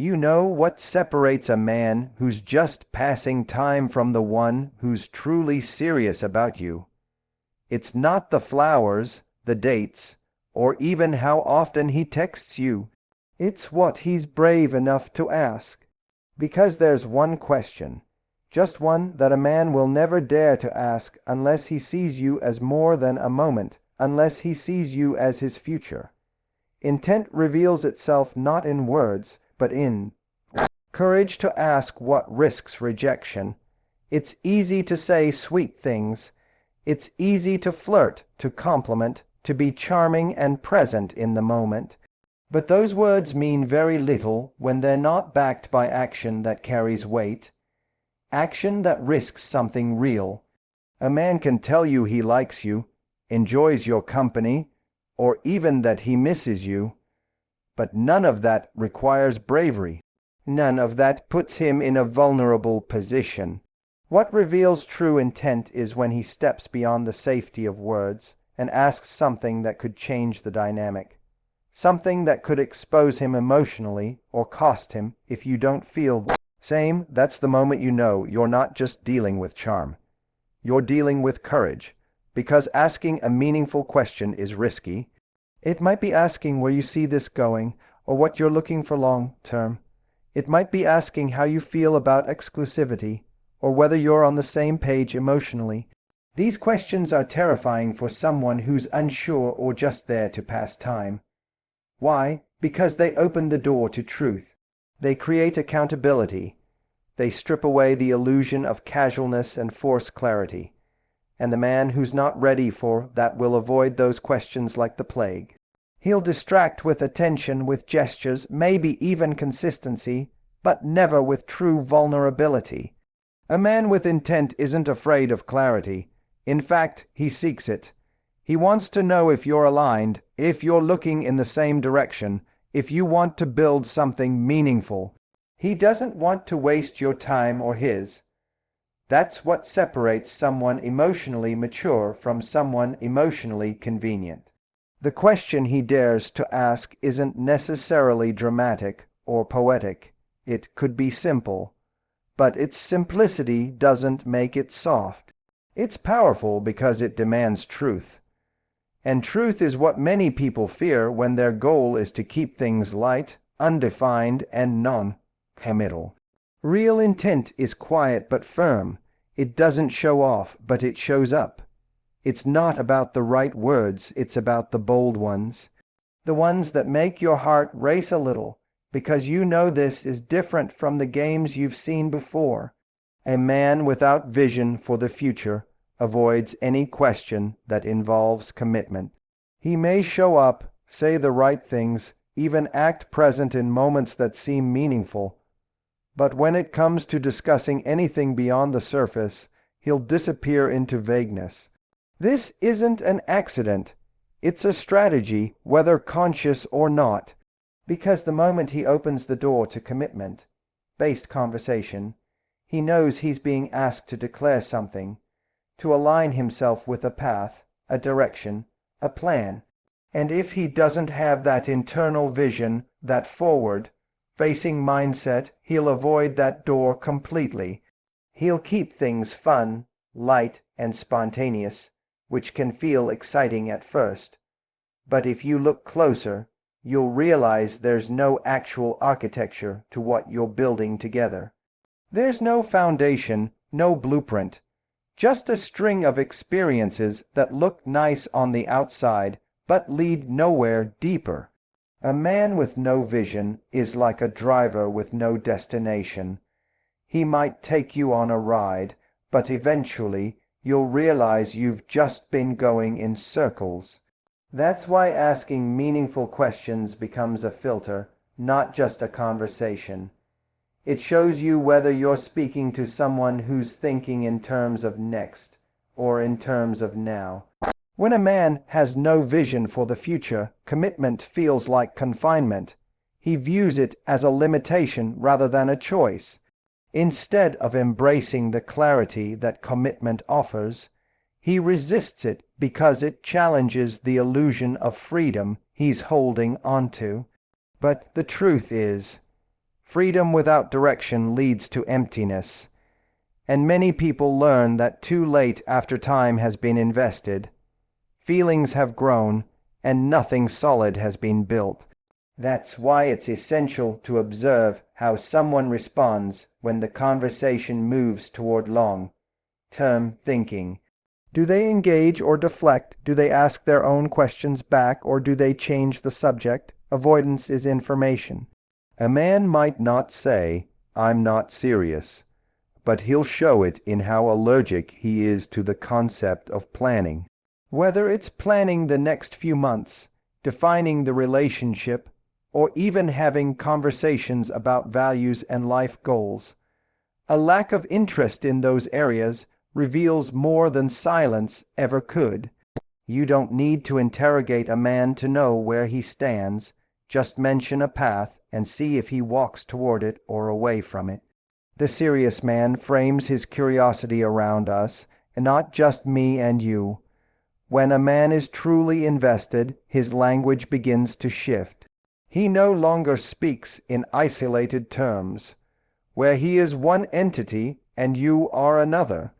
You know what separates a man who's just passing time from the one who's truly serious about you. It's not the flowers, the dates, or even how often he texts you. It's what he's brave enough to ask. Because there's one question, just one that a man will never dare to ask unless he sees you as more than a moment, unless he sees you as his future. Intent reveals itself not in words, but in courage to ask what risks rejection. It's easy to say sweet things. It's easy to flirt, to compliment, to be charming and present in the moment. But those words mean very little when they're not backed by action that carries weight. Action that risks something real. A man can tell you he likes you, enjoys your company, or even that he misses you. But none of that requires bravery. None of that puts him in a vulnerable position. What reveals true intent is when he steps beyond the safety of words and asks something that could change the dynamic. Something that could expose him emotionally or cost him if you don't feel the same. That's the moment you know you're not just dealing with charm. You're dealing with courage, because asking a meaningful question is risky. It might be asking where you see this going or what you're looking for long term. It might be asking how you feel about exclusivity or whether you're on the same page emotionally. These questions are terrifying for someone who's unsure or just there to pass time. Why? Because they open the door to truth. They create accountability. They strip away the illusion of casualness and force clarity. And the man who's not ready for that will avoid those questions like the plague. He'll distract with attention, with gestures, maybe even consistency, but never with true vulnerability. A man with intent isn't afraid of clarity. In fact, he seeks it. He wants to know if you're aligned, if you're looking in the same direction, if you want to build something meaningful. He doesn't want to waste your time or his. That's what separates someone emotionally mature from someone emotionally convenient. The question he dares to ask isn't necessarily dramatic or poetic. It could be simple. But its simplicity doesn't make it soft. It's powerful because it demands truth. And truth is what many people fear when their goal is to keep things light, undefined, and non-committal. Real intent is quiet but firm. It doesn't show off, but it shows up. It's not about the right words, it's about the bold ones. The ones that make your heart race a little, because you know this is different from the games you've seen before. A man without vision for the future avoids any question that involves commitment. He may show up, say the right things, even act present in moments that seem meaningful. But when it comes to discussing anything beyond the surface, he'll disappear into vagueness. This isn't an accident. It's a strategy, whether conscious or not, because the moment he opens the door to commitment-based conversation, he knows he's being asked to declare something, to align himself with a path, a direction, a plan. And if he doesn't have that internal vision, that forward-facing mindset, he'll avoid that door completely. He'll keep things fun, light, and spontaneous, which can feel exciting at first. But if you look closer, you'll realize there's no actual architecture to what you're building together. There's no foundation, no blueprint, just a string of experiences that look nice on the outside, but lead nowhere deeper. A man with no vision is like a driver with no destination. He might take you on a ride, but eventually you'll realize you've just been going in circles. That's why asking meaningful questions becomes a filter, not just a conversation. It shows you whether you're speaking to someone who's thinking in terms of next or in terms of now. When a man has no vision for the future, commitment feels like confinement. He views it as a limitation rather than a choice. Instead of embracing the clarity that commitment offers, he resists it because it challenges the illusion of freedom he's holding onto. But the truth is, Freedom without direction leads to emptiness, and many people learn that too late after time has been invested. Feelings have grown, and nothing solid has been built. That's why it's essential to observe how someone responds when the conversation moves toward long-term thinking. Do they engage or deflect? Do they ask their own questions back, or do they change the subject? Avoidance is information. A man might not say, "I'm not serious," but he'll show it in how allergic he is to the concept of planning. Whether it's planning the next few months, defining the relationship, or even having conversations about values and life goals, a lack of interest in those areas reveals more than silence ever could. You don't need to interrogate a man to know where he stands. Just mention a path and see if he walks toward it or away from it. The serious man frames his curiosity around us, and not just me and you. When a man is truly invested, his language begins to shift. He no longer speaks in isolated terms, where he is one entity and you are another.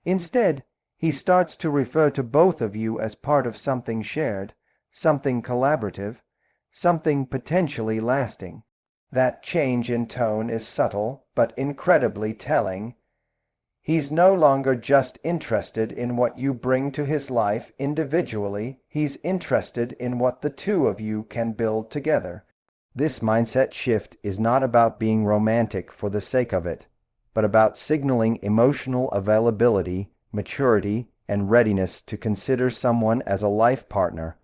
Instead, he starts to refer to both of you as part of something shared, something collaborative, something potentially lasting. That change in tone is subtle, but incredibly telling. He's no longer just interested in what you bring to his life individually, he's interested in what the two of you can build together. This mindset shift is not about being romantic for the sake of it, but about signaling emotional availability, maturity, and readiness to consider someone as a life partner,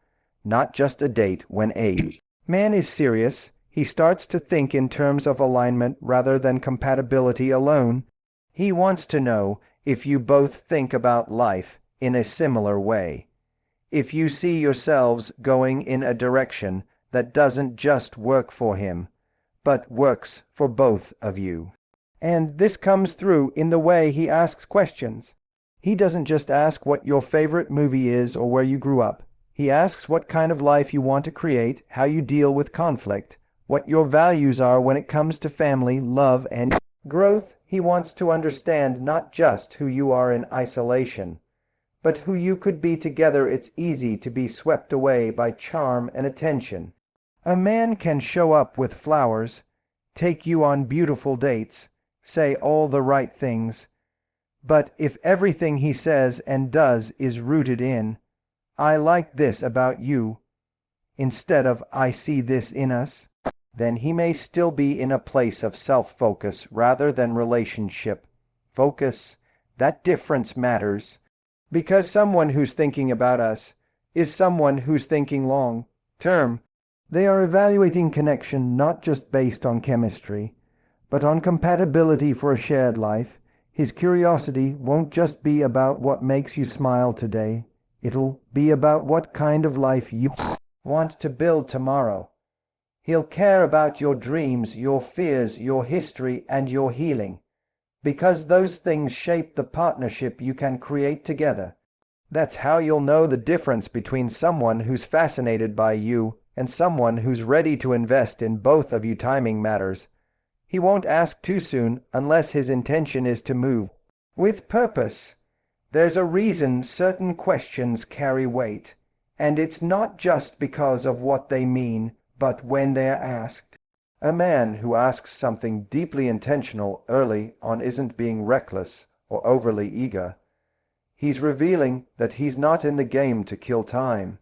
not just a date when aged. Man is serious. He starts to think in terms of alignment rather than compatibility alone. He wants to know if you both think about life in a similar way. If you see yourselves going in a direction that doesn't just work for him, but works for both of you. And this comes through in the way he asks questions. He doesn't just ask what your favorite movie is or where you grew up. He asks what kind of life you want to create, how you deal with conflict, what your values are when it comes to family, love, and growth. He wants to understand not just who you are in isolation, but who you could be together. It's easy to be swept away by charm and attention. A man can show up with flowers, take you on beautiful dates, say all the right things, but if everything he says and does is rooted in, "I like this about you," instead of "I see this in us," then he may still be in a place of self-focus rather than relationship focus. That difference matters, because someone who's thinking about us is someone who's thinking long-term. They are evaluating connection not just based on chemistry, but on compatibility for a shared life. His curiosity won't just be about what makes you smile today. It'll be about what kind of life you want to build tomorrow. He'll care about your dreams, your fears, your history, and your healing, because those things shape the partnership you can create together. That's how you'll know the difference between someone who's fascinated by you and someone who's ready to invest in both of you. Timing matters. He won't ask too soon unless his intention is to move with purpose. There's a reason certain questions carry weight, and it's not just because of what they mean, but when they're asked. A man who asks something deeply intentional early on isn't being reckless or overly eager. He's revealing that he's not in the game to kill time.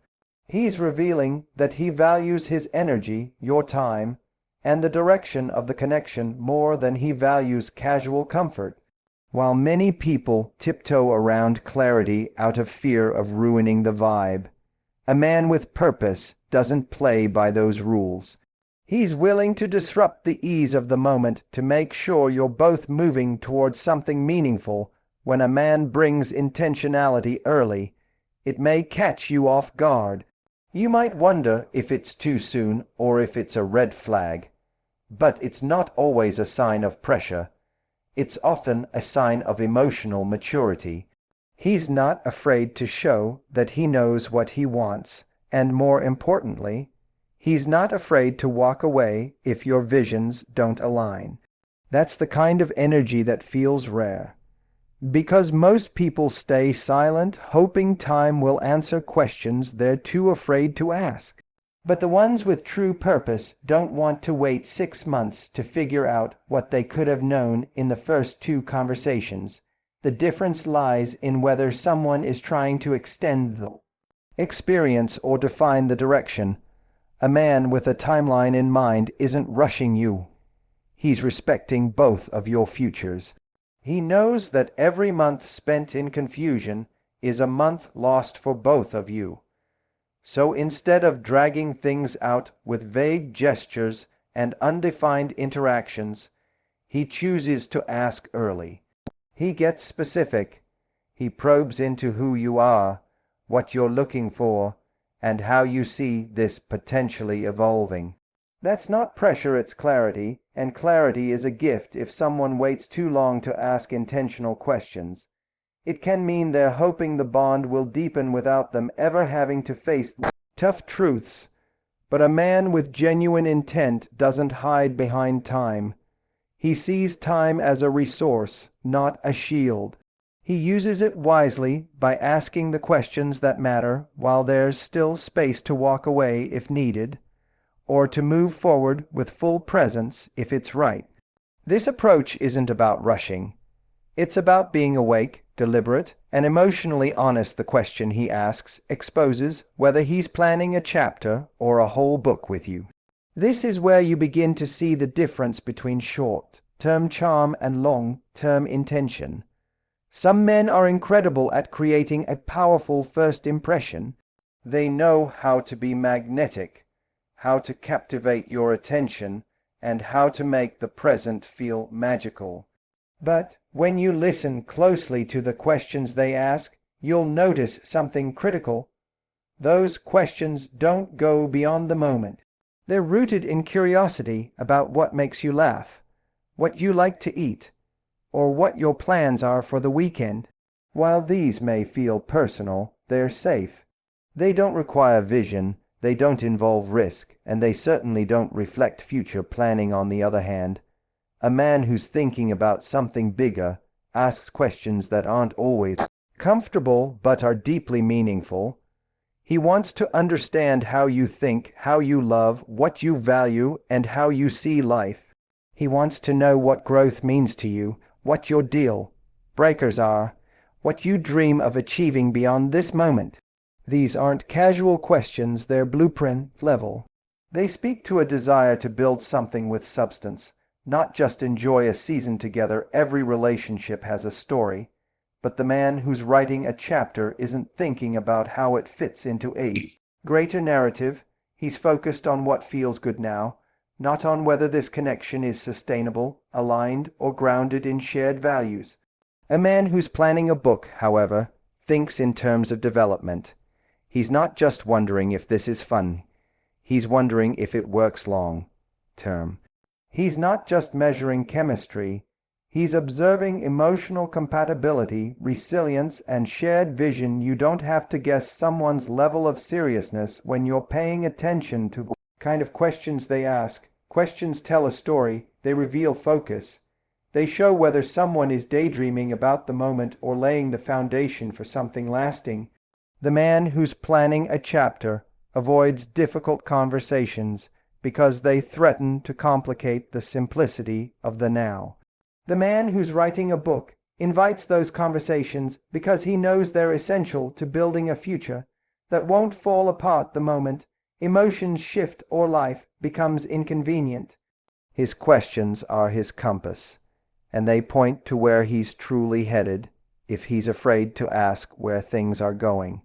He's revealing that he values his energy, your time, and the direction of the connection more than he values casual comfort. While many people tiptoe around clarity out of fear of ruining the vibe, a man with purpose doesn't play by those rules. He's willing to disrupt the ease of the moment to make sure you're both moving towards something meaningful. When a man brings intentionality early, it may catch you off guard. You might wonder if it's too soon or if it's a red flag. But it's not always a sign of pressure. It's often a sign of emotional maturity. He's not afraid to show that he knows what he wants, and more importantly, He's not afraid to walk away if your visions don't align. That's the kind of energy that feels rare. Because most people stay silent, hoping time will answer questions they're too afraid to ask. But the ones with true purpose don't want to wait 6 months to figure out what they could have known in the first 2 conversations. The difference lies in whether someone is trying to extend the experience or define the direction. A man with a timeline in mind isn't rushing you. He's respecting both of your futures. He knows that every month spent in confusion is a month lost for both of you. So instead of dragging things out with vague gestures and undefined interactions, he chooses to ask early. He gets specific. He probes into who you are, what you're looking for, and how you see this potentially evolving. That's not pressure, it's clarity, and clarity is a gift if someone waits too long to ask intentional questions. It can mean they're hoping the bond will deepen without them ever having to face tough truths. But a man with genuine intent doesn't hide behind time. He sees time as a resource, not a shield. He uses it wisely by asking the questions that matter while there's still space to walk away if needed, or to move forward with full presence if it's right. This approach isn't about rushing. It's about being awake, deliberate, and emotionally honest. The question he asks exposes whether he's planning a chapter or a whole book with you. This is where you begin to see the difference between short-term charm and long-term intention. Some men are incredible at creating a powerful first impression. They know how to be magnetic, how to captivate your attention, and how to make the present feel magical. But when you listen closely to the questions they ask, you'll notice something critical. Those questions don't go beyond the moment. They're rooted in curiosity about what makes you laugh, what you like to eat, or what your plans are for the weekend. While these may feel personal, they're safe. They don't require vision, they don't involve risk, and they certainly don't reflect future planning. On the other hand, a man who's thinking about something bigger asks questions that aren't always comfortable but are deeply meaningful. He wants to understand how you think, how you love, what you value, and how you see life. He wants to know what growth means to you, what your deal breakers are, what you dream of achieving beyond this moment. These aren't casual questions, they're blueprint level. They speak to a desire to build something with substance, not just enjoy a season together. Every relationship has a story, but the man who's writing a chapter isn't thinking about how it fits into a greater narrative. He's focused on what feels good now, not on whether this connection is sustainable, aligned, or grounded in shared values. A man who's planning a book, however, thinks in terms of development. He's not just wondering if this is fun. He's wondering if it works long term. He's not just measuring chemistry. He's observing emotional compatibility, resilience, and shared vision. You don't have to guess someone's level of seriousness when you're paying attention to the kind of questions they ask. Questions tell a story. They reveal focus. They show whether someone is daydreaming about the moment or laying the foundation for something lasting. The man who's planning a chapter avoids difficult conversations because they threaten to complicate the simplicity of the now. The man who's writing a book invites those conversations because he knows they're essential to building a future that won't fall apart the moment emotions shift or life becomes inconvenient. His questions are his compass, and they point to where he's truly headed. If he's afraid to ask where things are going,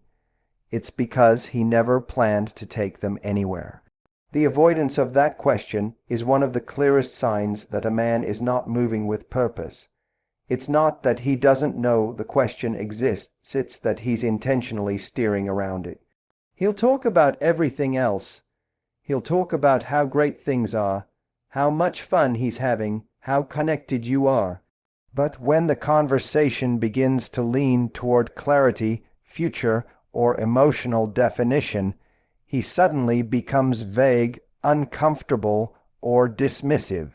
it's because he never planned to take them anywhere. The avoidance of that question is one of the clearest signs that a man is not moving with purpose. It's not that he doesn't know the question exists, it's that he's intentionally steering around it. He'll talk about everything else. He'll talk about how great things are, how much fun he's having, how connected you are. But when the conversation begins to lean toward clarity, future, or emotional definition, he suddenly becomes vague, uncomfortable, or dismissive.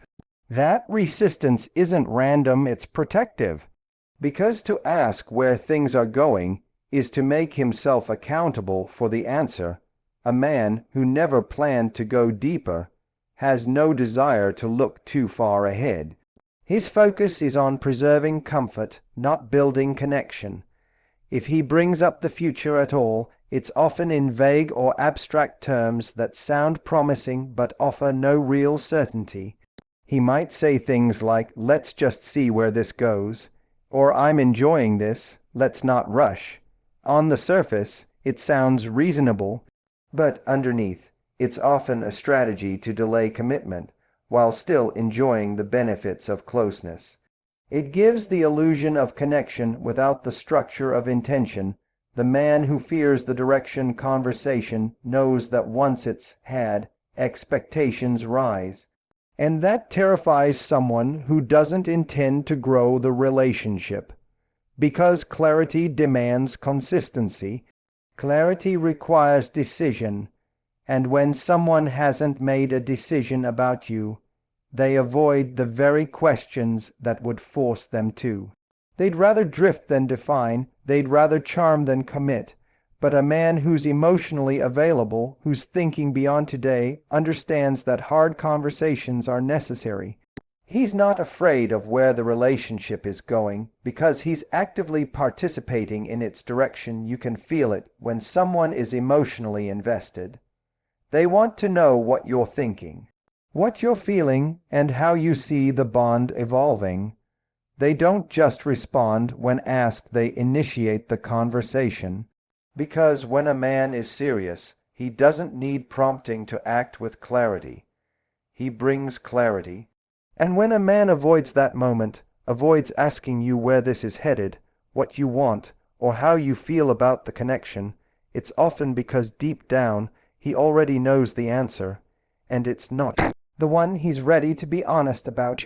That resistance isn't random, it's protective. Because to ask where things are going is to make himself accountable for the answer, a man who never planned to go deeper has no desire to look too far ahead. His focus is on preserving comfort, not building connection. If he brings up the future at all, it's often in vague or abstract terms that sound promising but offer no real certainty. He might say things like, "Let's just see where this goes," or "I'm enjoying this, let's not rush." On the surface, it sounds reasonable, but underneath, it's often a strategy to delay commitment while still enjoying the benefits of closeness. It gives the illusion of connection without the structure of intention. The man who fears the direction conversation knows that once it's had, expectations rise. And that terrifies someone who doesn't intend to grow the relationship. Because clarity demands consistency, clarity requires decision, and when someone hasn't made a decision about you, they avoid the very questions that would force them to. They'd rather drift than define, they'd rather charm than commit. But a man who's emotionally available, who's thinking beyond today, understands that hard conversations are necessary. He's not afraid of where the relationship is going because he's actively participating in its direction. You can feel it when someone is emotionally invested. They want to know what you're thinking, what you're feeling, and how you see the bond evolving. They don't just respond when asked, they initiate the conversation. Because when a man is serious, he doesn't need prompting to act with clarity. He brings clarity. And when a man avoids that moment, avoids asking you where this is headed, what you want, or how you feel about the connection, it's often because deep down he already knows the answer, and it's not the one he's ready to be honest about.